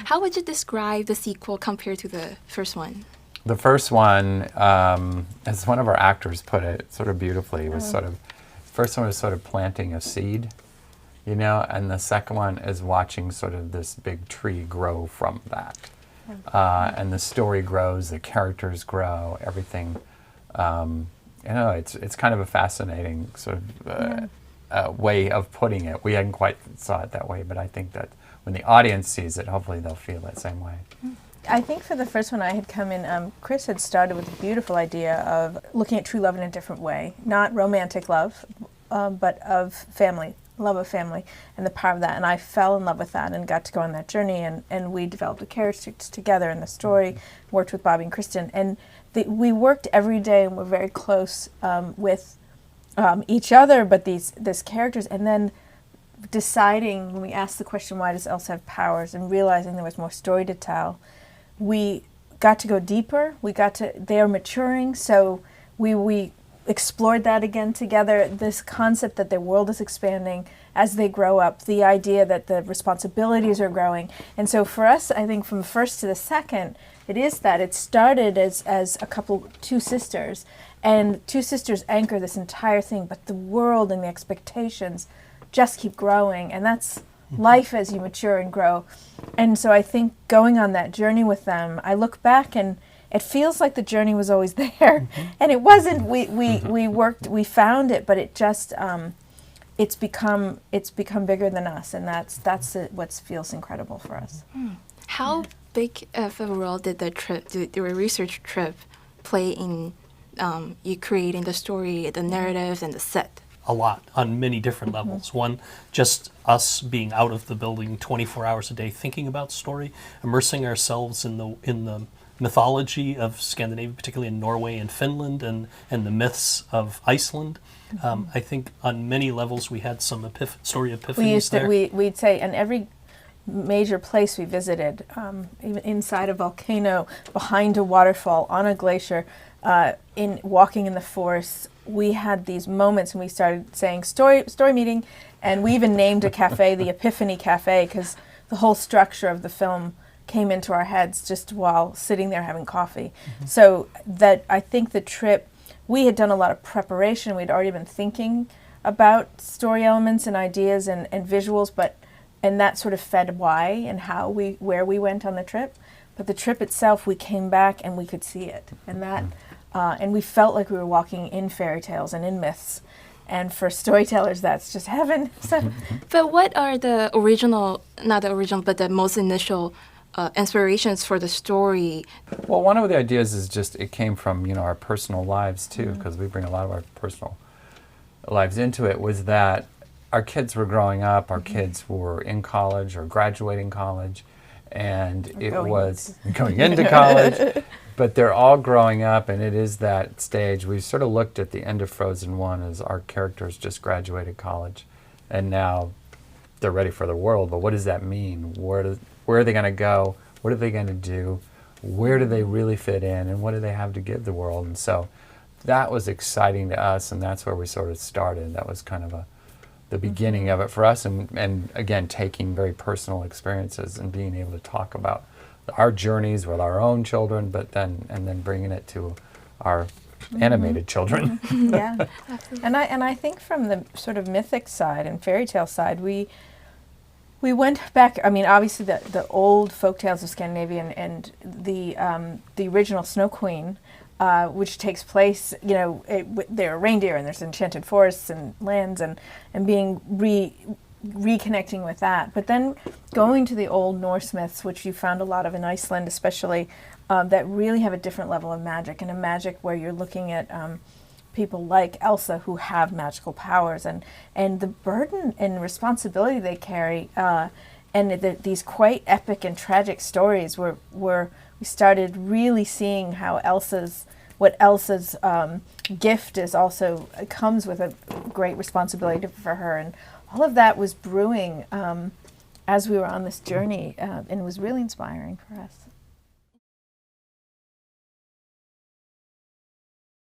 How would you describe the sequel compared to the first one? The first one, as one of our actors put it sort of beautifully, was first one was sort of planting a seed, and the second one is watching sort of this big tree grow from that. And the story grows, the characters grow, everything. It's kind of a fascinating sort of way of putting it. We hadn't quite saw it that way, but I think that when the audience sees it, hopefully they'll feel that same way. I think for the first one I had come in, Chris had started with a beautiful idea of looking at true love in a different way. Not romantic love, but of family, love of family, and the power of that. And I fell in love with that and got to go on that journey, and we developed the characters together in the story, worked with Bobby and Kristen. And we worked every day and were very close with each other, but these characters. And then deciding, when we asked the question, why does Elsa have powers, and realizing there was more story to tell, we got to go deeper. They are maturing, so we explored that again together, this concept that their world is expanding as they grow up, the idea that the responsibilities are growing. And so for us, I think from the first to the second, it started as two sisters, and two sisters anchor this entire thing, but the world and the expectations just keep growing, and that's life as you mature and grow. And so I think going on that journey with them, I look back and it feels like the journey was always there, and it wasn't. We worked, we found it, but it just it's become bigger than us, and that's what feels incredible for us. How big of a role did the research trip play in you creating the story, the narratives, and the set? A lot, on many different levels. One, just us being out of the building 24 hours a day, thinking about story, immersing ourselves in the mythology of Scandinavia, particularly in Norway and Finland, and the myths of Iceland. I think on many levels we had some story epiphanies there. We'd say, in every major place we visited, even inside a volcano, behind a waterfall, on a glacier, walking in the forest, we had these moments, and we started saying story meeting, and we even named a cafe the Epiphany Cafe, because the whole structure of the film came into our heads just while sitting there having coffee. So that, I think the trip, we had done a lot of preparation. We'd already been thinking about story elements and ideas and visuals, and that sort of fed why and where we went on the trip. But the trip itself, we came back and we could see it, and we felt like we were walking in fairy tales and in myths. And for storytellers, that's just heaven. So. But what are the most initial inspirations for the story? Well, one of the ideas is just, it came from, our personal lives too, because we bring a lot of our personal lives into it, was that our kids were growing up, our kids were in college or graduating college, and it was going into college, but they're all growing up, and it is that stage. We sort of looked at the end of Frozen 1 as our characters just graduated college, and now they're ready for the world, but what does that mean? Where are they going to go? What are they going to do? Where do they really fit in? And what do they have to give the world? And so that was exciting to us, and that's where we sort of started. That was kind of the beginning of it for us, and again, taking very personal experiences and being able to talk about our journeys with our own children, and then bringing it to our animated children. Yeah, and I think from the sort of mythic side and fairy tale side, we went back. I mean, obviously the old folk tales of Scandinavia and the original Snow Queen, which takes place, there are reindeer and there's enchanted forests and lands and being reconnecting with that. But then going to the old Norse myths, which you found a lot of in Iceland especially, that really have a different level of magic, and a magic where you're looking at people like Elsa who have magical powers, and the burden and responsibility they carry, and these quite epic and tragic stories were we started really seeing how Elsa's gift is also comes with a great responsibility for her, and all of that was brewing as we were on this journey, and it was really inspiring for us.